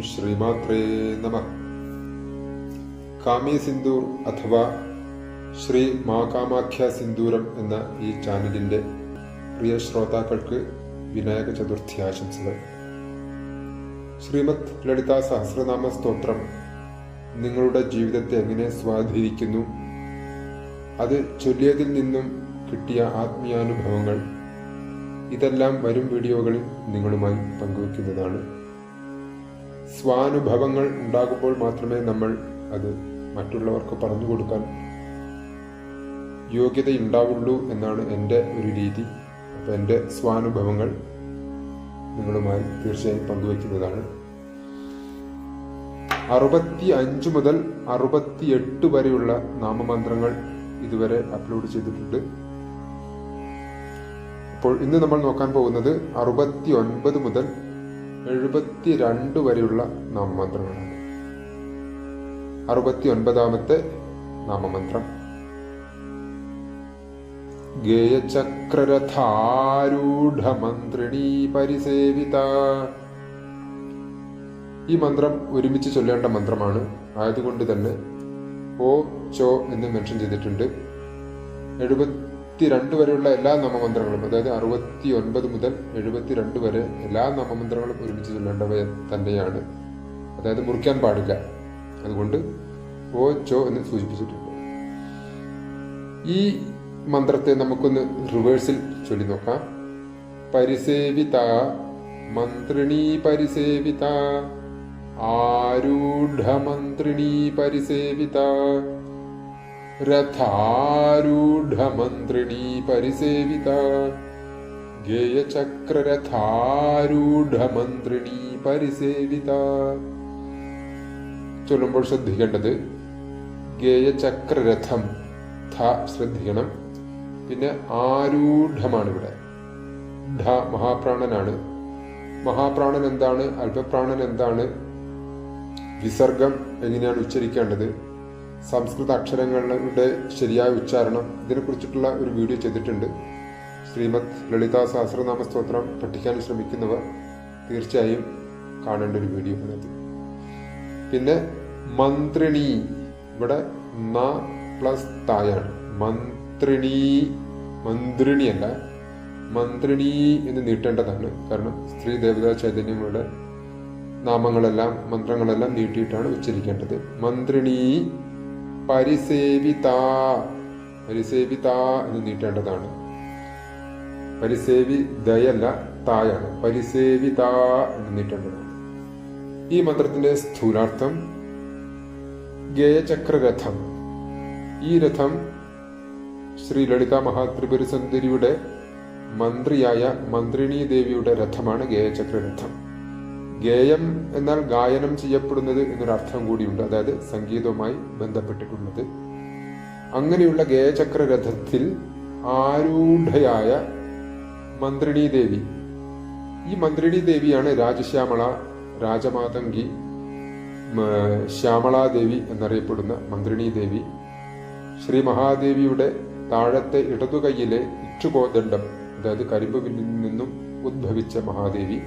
ശ്രീമാത്രേ നമഃ. കാമി സിന്ദൂർ അഥവാ ശ്രീ മാകാമാഖ്യ സിന്ദൂരം എന്ന ഈ ചാനലിൻ്റെ പ്രിയ ശ്രോതാക്കൾക്ക് വിനായക ചതുർത്ഥി ആശംസകൾ. ശ്രീമദ് ലളിതാ സഹസ്രനാമ സ്തോത്രം നിങ്ങളുടെ ജീവിതത്തെ എങ്ങനെ സ്വാധീനിക്കുന്നു, അത് ചൊല്ലിയതിൽ നിന്നും കിട്ടിയ ആത്മീയാനുഭവങ്ങൾ, ഇതെല്ലാം വരും വീഡിയോകളിൽ നിങ്ങളുമായി പങ്കുവയ്ക്കുന്നതാണ്. സ്വാനുഭവങ്ങൾ ഉണ്ടാകുമ്പോൾ മാത്രമേ നമ്മൾ അത് മറ്റുള്ളവർക്ക് പറഞ്ഞു കൊടുക്കാൻ യോഗ്യതയുണ്ടാവുള്ളൂ എന്നാണ് എൻ്റെ ഒരു രീതി. അപ്പോൾ എൻ്റെ സ്വാനുഭവങ്ങൾ നിങ്ങളുമായി തീർച്ചയായും പങ്കുവയ്ക്കുന്നതാണ്. 65 മുതൽ 68 വരെയുള്ള നാമമന്ത്രങ്ങൾ ഇതുവരെ അപ്ലോഡ് ചെയ്തിട്ടുണ്ട്. അപ്പോൾ ഇന്ന് നമ്മൾ നോക്കാൻ പോകുന്നത് 69 മുതൽ 72 വരെയുള്ള നാമമന്ത്രങ്ങളാണ്. 69ാമത്തെ നാമമന്ത്രം: ഗേയചക്രരഥാരൂഢമന്ത്രിണീ പരിസേവിത. ഈ മന്ത്രം ഒരുമിച്ച് ചൊല്ലേണ്ട മന്ത്രമാണ്. ആയതുകൊണ്ട് തന്നെ ഓ ചോ എന്ന് മെൻഷൻ ചെയ്തിട്ടുണ്ട്. 72 വരെയുള്ള എല്ലാ നാമമന്ത്രങ്ങളും, അതായത് 69 മുതൽ 72 വരെ എല്ലാ നാമമന്ത്രങ്ങളും ഒരുമിച്ച് ചൊല്ലേണ്ടവ തന്നെയാണ്. അതായത് മുറിക്കാൻ പാടില്ല. അതുകൊണ്ട് ഓ ചോ എന്ന് സൂചിപ്പിച്ചിട്ടുണ്ട്. ഈ മന്ത്രത്തെ നമുക്കൊന്ന് റിവേഴ്സിൽ ചൊല്ലി നോക്കാം. പരിസേവിത മന്ത്രിണീ പരിസേവിത, ആരൂഢമന്ത്രിണീ പരിസേവിത, രഥാരൂഢമന്ത്രിണീ പരിസേവിത, ഗേയചക്രരഥാരൂഢമന്ത്രിണീ പരിസേവിത. ചൊല്ലുമ്പോൾ ശ്രദ്ധിക്കേണ്ടത് ഗേയചക്രരഥം, ധ ശ്രദ്ധിക്കണം. പിന്നെ ആരൂഢമാണ് ഇവിടെ. ധ മഹാപ്രാണനാണ്. മഹാപ്രാണൻ എന്താണ്, അല്പപ്രാണൻ എന്താണ്, വിസർഗം എങ്ങനെയാണ് ഉച്ചരിക്കേണ്ടത്, സംസ്കൃത അക്ഷരങ്ങളുടെ ശരിയായ ഉച്ചാരണം, ഇതിനെക്കുറിച്ചിട്ടുള്ള ഒരു വീഡിയോ ചെയ്തിട്ടുണ്ട്. ശ്രീമദ് ലളിതാ സഹസ്രനാമ സ്തോത്രം പഠിക്കാൻ ശ്രമിക്കുന്നവർ തീർച്ചയായും കാണേണ്ട ഒരു വീഡിയോ ആണത്. പിന്നെ മന്ത്രിണി, ഇവിടെ ന പ്ലസ് തായാണ്. മന്ത്രിണി അല്ല, മന്ത്രിണി എന്ന് നീട്ടേണ്ടതാണ്. കാരണം സ്ത്രീ ദേവതാ ചൈതന്യങ്ങളുടെ നാമങ്ങളെല്ലാം മന്ത്രങ്ങളെല്ലാം നീട്ടിയിട്ടാണ് ഉച്ചരിക്കേണ്ടത്. മന്ത്രിണി പരിസേവിത, പരിസേവിത എന്ന് നീട്ടേണ്ടതാണ്. പരിസേവിതയല്ല, തായാണ്. പരിസേവിത എന്ന് നീട്ടേണ്ടതാണ്. ഈ മന്ത്രത്തിന്റെ സ്ഥൂലാർത്ഥം: ഗേയചക്രരഥം. ഈ രഥം ശ്രീ ലളിതാ മഹാത്രിപുര സുന്ദരിയുടെ മന്ത്രിയായ മന്ത്രിണീ ദേവിയുടെ രഥമാണ് ഗേയചക്രരഥം. ഗേയം എന്നാൽ ഗായനം ചെയ്യപ്പെടുന്നത് എന്നൊരർത്ഥം കൂടിയുണ്ട്, അതായത് സംഗീതവുമായി ബന്ധപ്പെട്ടിട്ടുള്ളത്. അങ്ങനെയുള്ള ഗേയചക്രരഥത്തിൽ ആരൂഢയായ മന്ത്രിണീ ദേവി. ഈ മന്ത്രിണീ ദേവിയാണ് രാജശ്യാമള, രാജമാതംഗി, ശ്യാമളാദേവി എന്നറിയപ്പെടുന്ന മന്ത്രിണീ ദേവി. ശ്രീ മഹാദേവിയുടെ താഴത്തെ ഇടതുകൈയിലെ ഇക്ഷുകോദണ്ഡം, അതായത് കരിമ്പുവില്ലിൽ നിന്നും ഉദ്ഭവിച്ച മഹാദേവി.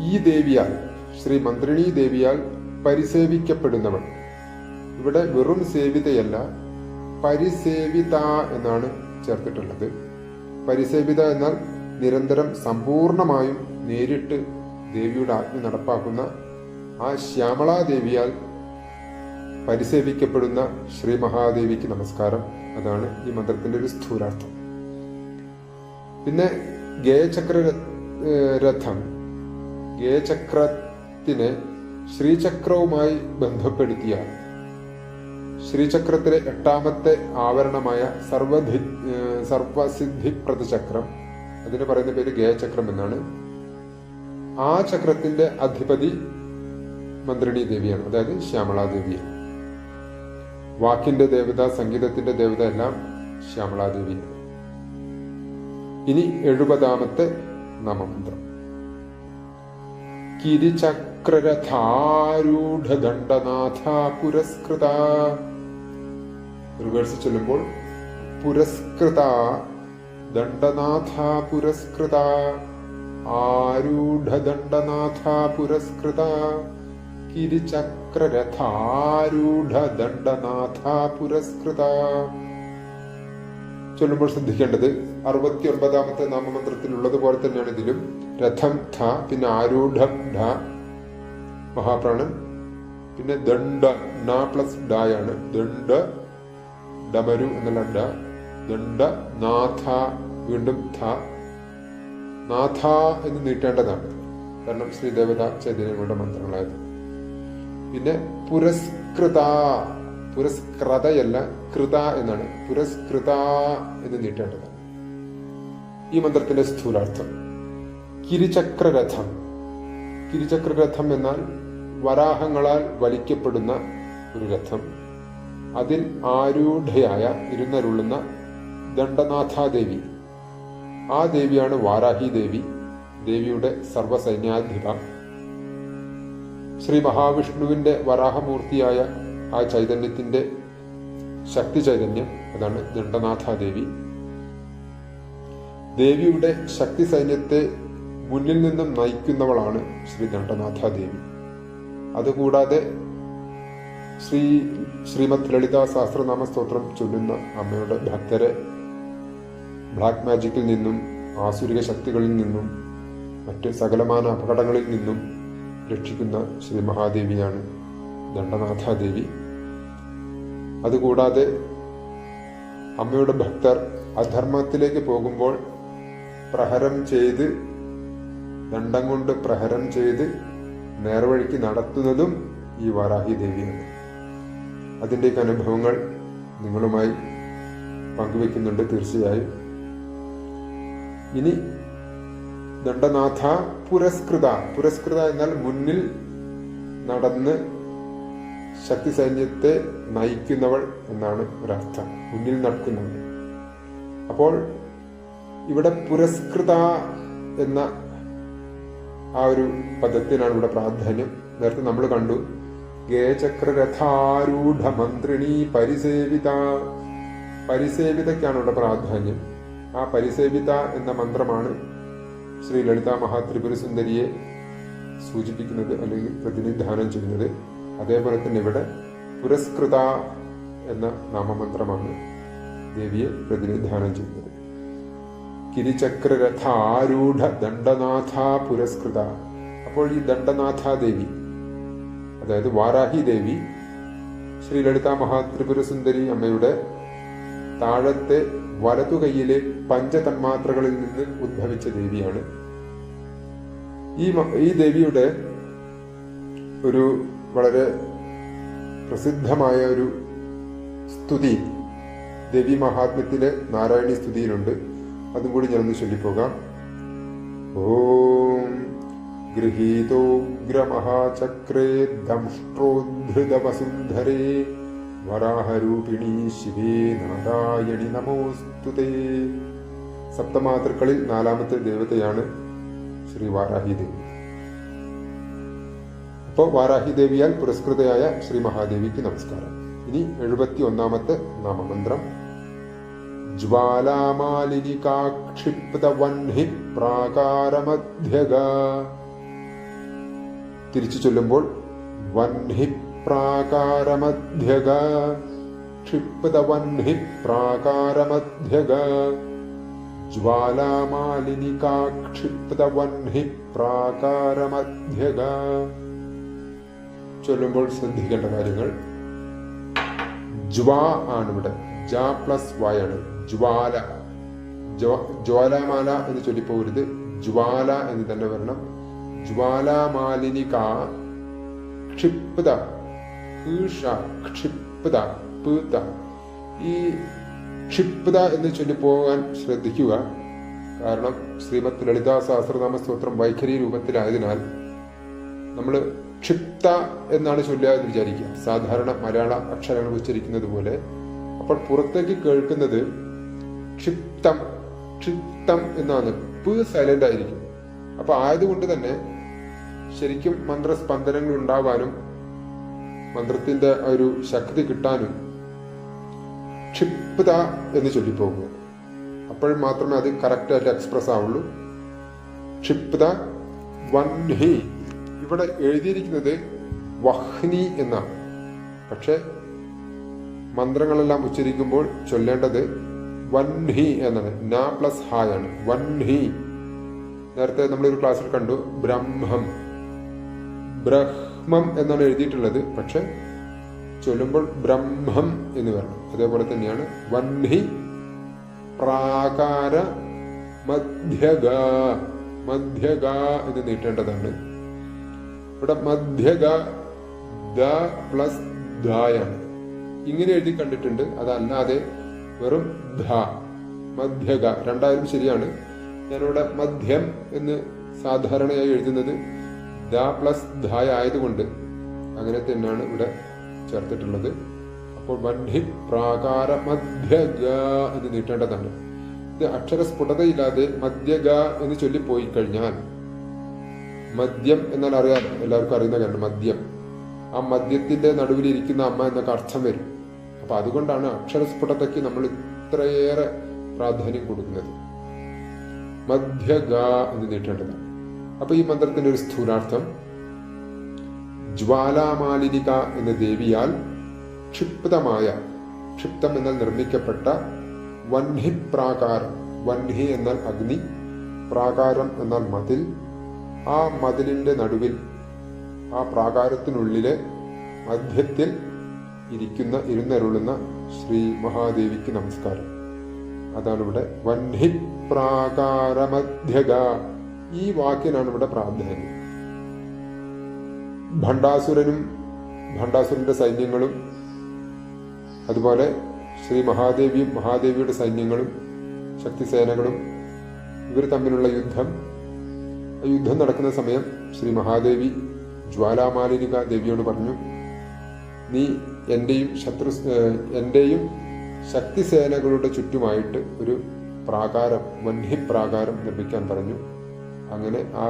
ഈ ദേവിയാൽ, ശ്രീ മന്ത്രിണീ ദേവിയാൽ പരിസേവിക്കപ്പെടുന്നവൾ. ഇവിടെ വെറും സേവിതയല്ല, പരിസേവിത എന്നാണ് ചേർത്തിട്ടുള്ളത്. പരിസേവിത എന്നാൽ നിരന്തരം സമ്പൂർണമായും നേരിട്ട് ദേവിയുടെ ആജ്ഞ നടപ്പാക്കുന്ന ആ ശ്യാമളാദേവിയാൽ പരിസേവിക്കപ്പെടുന്ന ശ്രീ മഹാദേവിക്ക് നമസ്കാരം. അതാണ് ഈ മന്ത്രത്തിന്റെ ഒരു സ്ഥൂലാർത്ഥം. പിന്നെ ഗേയചക്രരഥം, ഗേയചക്രത്തിനെ ശ്രീചക്രവുമായി ബന്ധപ്പെടുത്തിയാൽ ശ്രീചക്രത്തിലെ 8ാമത്തെ ആവരണമായ സർവസിദ്ധിപ്രദ ചക്രം, അതിന് പറയുന്ന പേര് ഗേയചക്രം എന്നാണ്. ആ ചക്രത്തിന്റെ അധിപതി മന്ത്രിണീ ദേവിയാണ്, അതായത് ശ്യാമളാദേവിയാണ്. വാക്കിന്റെ ദേവത, സംഗീതത്തിന്റെ ദേവത എല്ലാം ശ്യാമളാദേവിയാണ്. ഇനി 70ാമത്തെ നാമമന്ത്രം: കിരിചക്രരഥാരൂഢദണ്ഡനാഥ പുരസ്കൃത. റിവേഴ്സ് ചൊല്ലുമ്പോൾ പുരസ്കൃത, ദണ്ഡനാഥ പുരസ്കൃത, കിരിചക്രരഥാരൂഢദണ്ഡനാഥ പുരസ്കൃത. കിരിചക്രരഥാരൂഢദണ്ഡനാഥ പുരസ്കൃത. ചൊല്ലുമ്പോൾ ശ്രദ്ധിക്കേണ്ടത് 69ാമത്തെ നാമമന്ത്രത്തിലുള്ളതുപോലെ തന്നെയാണ് ഇതിലും. രഥം ധ, പിന്നെ ആരൂഢം ഢ, മഹാപ്രാണൻ, പിന്നെ ദണ്ഡ ന പ്ലസ് ഡായാണ്. ദണ്ഡ ഡമരു എന്നുള്ള ഡ, ദണ്ഡ നാഥ, വീണ്ടും ധ, നാഥ എന്ന് നീട്ടേണ്ടതാണ്, കാരണം ശ്രീദേവത ചൈതന്യങ്ങളുടെ മന്ത്രങ്ങളായത്. പിന്നെ പുരസ്കൃത, പുരസ്കൃതയല്ല കൃത എന്നാണ്, പുരസ്കൃത എന്ന് നീട്ടേണ്ടതാണ്. ഈ മന്ത്രത്തിന്റെ സ്ഥൂലാർത്ഥം കിരിചക്രരഥം. കിരിചക്രരഥം എന്നാൽ വരാഹങ്ങളാൽ വലിക്കപ്പെടുന്ന ഒരു രഥം. അതിൽ ആരൂഢയായ ഇരുന്നരുളുന്ന ദണ്ഡനാഥാദേവി, ആ ദേവിയാണ് വാരാഹി ദേവി, ദേവിയുടെ സർവസൈന്യാധിപ. ശ്രീ മഹാവിഷ്ണുവിന്റെ വരാഹമൂർത്തിയായ ആ ചൈതന്യത്തിന്റെ ശക്തി ചൈതന്യം, അതാണ് ദണ്ഡനാഥാദേവി. ദേവിയുടെ ശക്തി സൈന്യത്തെ മുന്നിൽ നിന്നും നയിക്കുന്നവളാണ് ശ്രീ ദണ്ഡനാഥാദേവി. അതുകൂടാതെ ശ്രീമദ് ലളിതാ സഹസ്രനാമ സ്തോത്രം ചൊല്ലുന്ന അമ്മയുടെ ഭക്തരെ ബ്ലാക്ക് മാജിക്കിൽ നിന്നും ആസുരിക ശക്തികളിൽ നിന്നും മറ്റ് സകലമാന അപകടങ്ങളിൽ നിന്നും രക്ഷിക്കുന്ന ശ്രീ മഹാദേവിയാണ് ദണ്ഡനാഥാദേവി. അതുകൂടാതെ അമ്മയുടെ ഭക്തർ അധർമ്മത്തിലേക്ക് പോകുമ്പോൾ പ്രഹരം ചെയ്ത്, ദണ്ഡം കൊണ്ട് പ്രഹരം ചെയ്ത് നേർവഴിക്ക് നടത്തുന്നതും ഈ വാരാഹി ദേവിയാണ്. അതിൻ്റെയൊക്കെ അനുഭവങ്ങൾ നിങ്ങളുമായി പങ്കുവെക്കുന്നുണ്ട് തീർച്ചയായും. ഇനി ദണ്ഡനാഥ പുരസ്കൃത. പുരസ്കൃത എന്നാൽ മുന്നിൽ നടന്ന് ശക്തി സൈന്യത്തെ നയിക്കുന്നവൾ എന്നാണ് ഒരർത്ഥം, മുന്നിൽ നടക്കുന്നവൾ. അപ്പോൾ ഇവിടെ പുരസ്കൃത എന്ന ആ ഒരു പദത്തിനാണ് ഇവിടെ പ്രാധാന്യം. നേരത്തെ നമ്മൾ കണ്ടു ഗേചക്രരഥാരൂഢ മന്ത്രിണി പരിസേവിത. പരിസേവിതയ്ക്കാണ് ഇവിടെ പ്രാധാന്യം. ആ പരിസേവിത എന്ന മന്ത്രമാണ് ശ്രീ ലളിതാ മഹാത്രിപുര സുന്ദരിയെ സൂചിപ്പിക്കുന്നത് അല്ലെങ്കിൽ പ്രതിനിധാനം ചെയ്യുന്നത്. അതേപോലെ തന്നെ ഇവിടെ പുരസ്കൃത എന്ന നാമമന്ത്രമാണ് ദേവിയെ പ്രതിനിധാനം ചെയ്യുന്നത്. കിരിചക്രരഥാരൂഢ ദണ്ഡനാഥ പുരസ്കൃത. അപ്പോൾ ഈ ദണ്ഡനാഥാദേവി, അതായത് വാരാഹി ദേവി, ശ്രീ ലളിതാ മഹാത്രിപുര സുന്ദരി അമ്മയുടെ താഴത്തെ വലതു കൈയിലെ പഞ്ചതന്മാത്രകളിൽ നിന്ന് ഉദ്ഭവിച്ച ദേവിയാണ്. ഈ ദേവിയുടെ ഒരു വളരെ പ്രസിദ്ധമായ ഒരു സ്തുതി ദേവി മഹാത്മ്യത്തിലെ നാരായണീ സ്തുതിയിലുണ്ട്. അതും കൂടി ഞാനൊന്ന് ചൊല്ലിപ്പോകാം. ഓം ഗൃഹീതോഗ്രമഹാചക്രേ ദംഷ്ട്രോദ്ധൃതവസുന്ധരേ വരാഹരൂപിണി ശിവേ നാരായണി നമോസ്തുതേ. സപ്തമാതൃക്കളിൽ 4ാമത്തെ ദേവതയാണ് ശ്രീ വാരാഹി ദേവി. അപ്പോൾ വാരാഹി ദേവിയാൽ പുരസ്കൃതയായ ശ്രീ മഹാദേവിക്ക് നമസ്കാരം. ഇനി 71ാമത്തെ നാമമന്ത്രം ജ്വാലാമാലിനികാക്ഷിപ്തവഹ്നി പ്രാകാരമധ്യഗ. തിരിച്ചു ചൊല്ലുമ്പോൾ വഹ്നി പ്രാകാരമധ്യഗ, ക്ഷിപ്തവഹ്നി പ്രാകാരമധ്യഗ, ജ്വാലാമാലിനികാക്ഷിപ്തവഹ്നി പ്രാകാരമധ്യഗ. ചൊല്ലുമ്പോൾ ശ്രദ്ധിക്കേണ്ട കാര്യങ്ങൾ, ജ്വാ ആണ് ഇവിടെ, ജ പ്ലസ് വായാണ്. ജ്വാല, ജ്വാലാമാല എന്ന് ചൊല്ലിപ്പോകരുത്, ജ്വാല എന്ന് തന്നെ വരണം. ജ്വാലാമാലിനിക ക്ഷിപ്ത, ക്ഷിപ്ത, ഈ ക്ഷിപ്ത എന്ന് ചൊല്ലിപ്പോകാൻ ശ്രദ്ധിക്കുക. കാരണം ശ്രീമദ് ലളിതാ സഹസ്രനാമ സ്തോത്രം വൈഖരി രൂപത്തിലായതിനാൽ നമ്മൾ ക്ഷിപ്ത എന്നാണ് ചൊല്ലുക എന്ന് വിചാരിക്കുക, സാധാരണ മലയാള അക്ഷരങ്ങൾ ഉച്ചരിക്കുന്നത് പോലെ. അപ്പോൾ പുറത്തേക്ക് കേൾക്കുന്നത് ക്ഷിപ്തം, ക്ഷിപ്തം എന്നാണ്. പ് സൈലന്റ് ആയിരിക്കും. അപ്പൊ ആയതുകൊണ്ട് തന്നെ ശരിക്കും മന്ത്രസ്പന്ദനങ്ങൾ ഉണ്ടാവാനും മന്ത്രത്തിന്റെ ഒരു ശക്തി കിട്ടാനും ക്ഷിപ്ത എന്ന് ചൊല്ലിപ്പോകുക. അപ്പോൾ മാത്രമേ അത് കറക്റ്റായിട്ട് എക്സ്പ്രസ് ആവുള്ളൂ. ക്ഷിപ്ത, വഹ്നി. ഇവിടെ എഴുതിയിരിക്കുന്നത് വഹ്നി എന്നാണ്. പക്ഷെ മന്ത്രങ്ങളെല്ലാം ഉച്ചരിക്കുമ്പോൾ ചൊല്ലേണ്ടത് വഹ്നി എന്നാണ്. ന പ്ലസ് ഹ ആണ്. വഹ്നി. നേരത്തെ നമ്മളൊരു ക്ലാസ്സിൽ കണ്ടു ബ്രഹ്മം, ബ്രഹ്മം എന്നാണ് എഴുതിയിട്ടുള്ളത്. പക്ഷെ ചൊല്ലുമ്പോൾ ബ്രഹ്മം എന്ന് വരണം. അതേപോലെ തന്നെയാണ് വഹ്നി പ്രാകാര മധ്യഗ. മധ്യഗ എന്ന് നീട്ടേണ്ടതാണ്. ഇവിടെ മധ്യഗ ദ പ്ലസ് ധായാണ്. ഇങ്ങനെ എഴുതി കണ്ടിട്ടുണ്ട്. അതല്ലാതെ വെറും ധ, മധ്യഗ. രണ്ടായാലും ശരിയാണ്. ഞാനിവിടെ മധ്യം എന്ന് സാധാരണയായി എഴുതുന്നത് ദ പ്ലസ് ധായ ആയതുകൊണ്ട് അങ്ങനെ തന്നെയാണ് ഇവിടെ ചേർത്തിട്ടുള്ളത്. അപ്പോൾ വഹ്നി പ്രാകാര മധ്യഗ എന്ന് നീട്ടേണ്ടതാണ്. ഇത് അക്ഷരസ്ഫുടതയില്ലാതെ മധ്യഗ എന്ന് ചൊല്ലിപ്പോയി കഴിഞ്ഞാൽ, മദ്യം എന്നാൽ അറിയാം, എല്ലാവർക്കും അറിയുന്ന കാര്യം മദ്യം, ആ മദ്യത്തിന്റെ നടുവിലിരിക്കുന്ന അമ്മ എന്നൊക്കെ അർത്ഥം വരും. അപ്പൊ അതുകൊണ്ടാണ് അക്ഷരസ്ഫുടതയ്ക്ക് നമ്മൾ ഇത്രയേറെ പ്രാധാന്യം കൊടുക്കുന്നത്. മധ്യഗ എന്ന് നീട്ടേണ്ടതാണ്. അപ്പൊ ഈ മന്ത്രത്തിന്റെ ഒരു സ്ഥൂലാർത്ഥം, ജ്വാലാമാലിനിക എന്ന ദേവിയാൽ ക്ഷിപ്തമായ, ക്ഷിപ്തം എന്നാൽ നിർമ്മിക്കപ്പെട്ട, വഹ്നി പ്രാകാരം, വഹ്നി എന്നാൽ അഗ്നി, പ്രാകാരം എന്നാൽ മതിൽ, ആ മതിലിന്റെ നടുവിൽ, ആ പ്രാകാരത്തിനുള്ളിലെ മധ്യത്തിൽ ഇരുന്നരുളുന്ന ശ്രീ മഹാദേവിക്ക് നമസ്കാരം. അതാണ് ഇവിടെ വഹ്നി പ്രാകാര മധ്യഗ. ഈ വാക്കിനാണ് ഇവിടെ പ്രാധാന്യം. ഭണ്ഡാസുരനും ഭണ്ഡാസുരന്റെ സൈന്യങ്ങളും അതുപോലെ ശ്രീ മഹാദേവിയും മഹാദേവിയുടെ സൈന്യങ്ങളും ശക്തിസേനകളും ഇവർ തമ്മിലുള്ള യുദ്ധം നടക്കുന്ന സമയം ശ്രീ മഹാദേവി ജ്വാലാമാലിനിക ദേവിയോട് പറഞ്ഞു, നീ എന്റെയും ശക്തിസേനകളുടെ ചുറ്റുമായിട്ട് ഒരു പ്രാകാരം, വഹ്നി പ്രാകാരം നിർമ്മിക്കാൻ പറഞ്ഞു. അങ്ങനെ ആ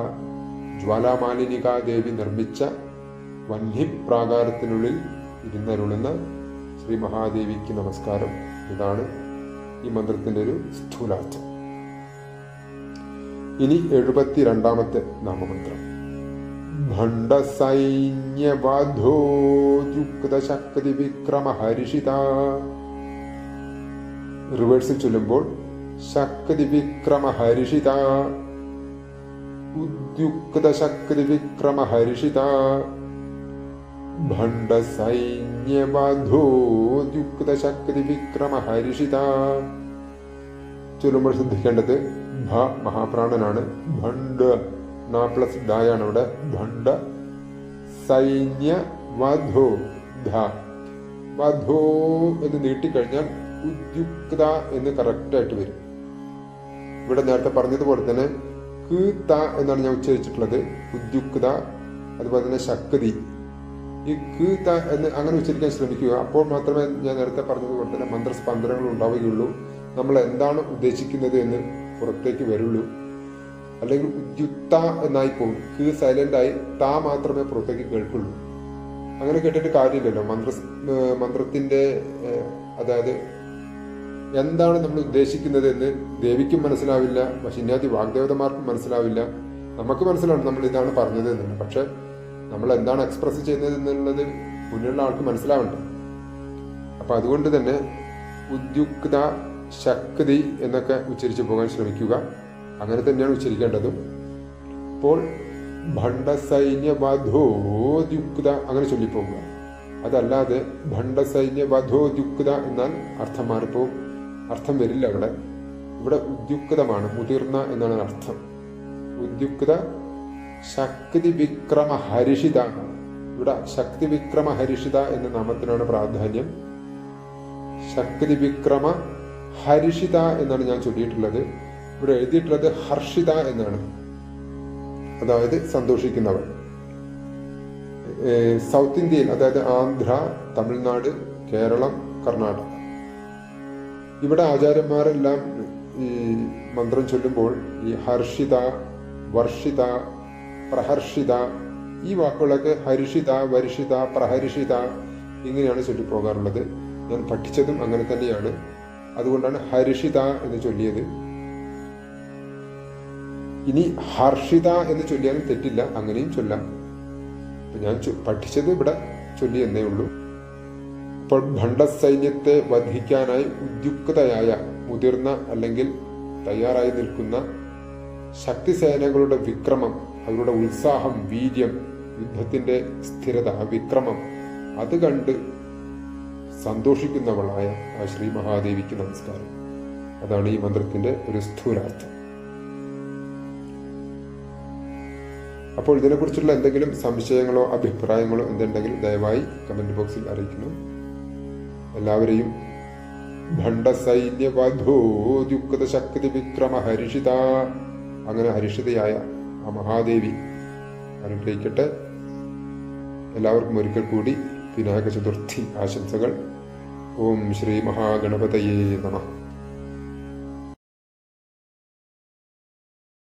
ജ്വാലാമാലിനിക ദേവി നിർമ്മിച്ച വഹ്നി പ്രാകാരത്തിനുള്ളിൽ ഇരുന്നരുളുന്ന ശ്രീ മഹാദേവിക്ക് നമസ്കാരം. ഇതാണ് ഈ മന്ത്രത്തിന്റെ ഒരു സ്ഥൂലാർത്ഥം. ഇനി 72ാമത്തെ നാമമന്ത്രം. ഭണ്ഡസൈന്യവധോദ്യുക്ത ശക്തി വിക്രമ ഹരിഷിത. റിവേഴ്സിൽ ചൊല്ലുമ്പോൾ ശക്തി വിക്രമ ഹരിഷിത, ഉദ്യുക്ത ശക്തി വിക്രമ ഹരിഷിത, ഭണ്ഡസൈന്യവധോദ്യുക്ത ശക്തി വിക്രമ ഹരിഷിത. ചൊല്ലുമ്പോൾ ശ്രദ്ധിക്കേണ്ടത് ഭ മഹാപ്രാണനാണ്. ഭണ്ഡ് ന പ്ലസ് ഡായാണ് അവിടെ. ഭണ്ഡ സൈന്യ വധോ ധ. വധോ എന്ന് നീട്ടിക്കഴിഞ്ഞാൽ ഉദ്യുക്ത എന്ന് കറക്റ്റായിട്ട് വരും. ഇവിടെ നേരത്തെ പറഞ്ഞതുപോലെ തന്നെ ക് ത എന്നാണ് ഞാൻ ഉച്ചരിച്ചിട്ടുള്ളത്. ഉദ്യുക്ത, അതുപോലെ തന്നെ ശക്തി. ഈ ക് ത എന്ന് അങ്ങനെ ഉച്ചരിക്കാൻ ശ്രമിക്കുക. അപ്പോൾ മാത്രമേ ഞാൻ നേരത്തെ പറഞ്ഞതുപോലെ തന്നെ മന്ത്രസ്പന്ദനങ്ങൾ ഉണ്ടാവുകയുള്ളൂ. നമ്മൾ എന്താണ് ഉദ്ദേശിക്കുന്നത് എന്ന് പുറത്തേക്ക് വരുള്ളൂ. അല്ലെങ്കിൽ ഉദ്യുക്ത എന്നായി പോകും. ക് സൈലന്റ് ആയി ത മാത്രമേ പുറത്തേക്ക് കേൾക്കുള്ളൂ. അങ്ങനെ കേട്ടിട്ട് കാര്യമില്ലല്ലോ. മന്ത്രത്തിന്റെ അതായത് എന്താണ് നമ്മൾ ഉദ്ദേശിക്കുന്നത് എന്ന് ദേവിക്കും മനസ്സിലാവില്ല, വശിന്യാദി വാഗ്ദേവതമാർക്കും മനസ്സിലാവില്ല. നമുക്ക് മനസ്സിലാവും നമ്മൾ ഇതാണ് പറഞ്ഞത് എന്നുള്ളത്. പക്ഷെ നമ്മൾ എന്താണ് എക്സ്പ്രസ് ചെയ്യുന്നത് എന്നുള്ളത് മുന്നിലുള്ള ആൾക്ക് മനസ്സിലാവണ്ട. അപ്പൊ അതുകൊണ്ട് തന്നെ ഉദ്യുക്ത ശക്തി എന്നൊക്കെ ഉച്ചരിച്ചു പോകാൻ ശ്രമിക്കുക. അങ്ങനെ തന്നെയാണ് ഉച്ചരിക്കേണ്ടതും. ഇപ്പോൾ ഭണ്ഡസൈന്യ വധോദ്യുക്ത അങ്ങനെ ചൊല്ലിപ്പോകുക. അതല്ലാതെ ഭണ്ഡസൈന്യ വധോദ്യുക്ത എന്നാൽ അർത്ഥം മാറിപ്പോവും. അർത്ഥം വരില്ല അവിടെ. ഇവിടെ ഉദ്യുക്തമാണ്, മുതിർന്ന എന്നാണ് അർത്ഥം. ഉദ്യുക്ത ശക്തി വിക്രമ ഹരിഷിത. ഇവിടെ ശക്തി വിക്രമ ഹരിഷിത എന്ന നാമത്തിനാണ് പ്രാധാന്യം. ശക്തി വിക്രമ ഹരിഷിത എന്നാണ് ഞാൻ ചൊല്ലിയിട്ടുള്ളത്. ഇവിടെ എഴുതിയിട്ടുള്ളത് ഹർഷിത എന്നാണ്, അതായത് സന്തോഷിക്കുന്നവർ. സൗത്ത് ഇന്ത്യയിൽ, അതായത് ആന്ധ്ര, തമിഴ്നാട്, കേരളം, കർണാടക, ഇവിടെ ആചാര്യന്മാരെല്ലാം ഈ മന്ത്രം ചൊല്ലുമ്പോൾ ഈ ഹർഷിത, വർഷിത, പ്രഹർഷിത ഈ വാക്കുകളൊക്കെ ഹരിഷിത, വരിഷിത, പ്രഹരിഷിത ഇങ്ങനെയാണ് ചൊല്ലിപ്പോകാറുള്ളത്. ഞാൻ പഠിച്ചതും അങ്ങനെ തന്നെയാണ്. അതുകൊണ്ടാണ് ഹരിഷിത എന്ന് ചൊല്ലിയത്. ഇനി ഹർഷിത എന്ന് ചൊല്ലിയാലും തെറ്റില്ല, അങ്ങനെയും ചൊല്ലാം. ഞാൻ പഠിച്ചത് ഇവിടെ ചൊല്ലി എന്നേ ഉള്ളൂ. അപ്പോൾ ഭണ്ഡസൈന്യത്തെ വധിക്കാനായി ഉദ്യുക്തയായ, മുതിർന്ന അല്ലെങ്കിൽ തയ്യാറായി നിൽക്കുന്ന ശക്തിസേനകളുടെ വിക്രമം, അവരുടെ ഉത്സാഹം, വീര്യം, യുദ്ധത്തിന്റെ സ്ഥിരത, വിക്രമം, അത് കണ്ട് സന്തോഷിക്കുന്നവളായ ആ ശ്രീ മഹാദേവിക്ക് നമസ്കാരം. അതാണ് ഈ മന്ത്രത്തിന്റെ ഒരു സ്ഥൂലാർത്ഥം. അപ്പോൾ ഇതിനെക്കുറിച്ചുള്ള എന്തെങ്കിലും സംശയങ്ങളോ അഭിപ്രായങ്ങളോ എന്തുണ്ടെങ്കിൽ ദയവായി കമന്റ് ബോക്സിൽ അറിയിക്കുന്നു. എല്ലാവരെയും ഭണ്ഡസൈന്യവധോദ്യുക്ത ശക്തി വിക്രമ ഹരിഷിത, അങ്ങനെ ഹരിഷിതയായ ആ മഹാദേവി അനുഗ്രഹിക്കട്ടെ. എല്ലാവർക്കും ഒരിക്കൽ കൂടി വിനായക ചതുർത്ഥി ആശംസകൾ. ഓം ശ്രീ മഹാഗണപതയേ നമഃ.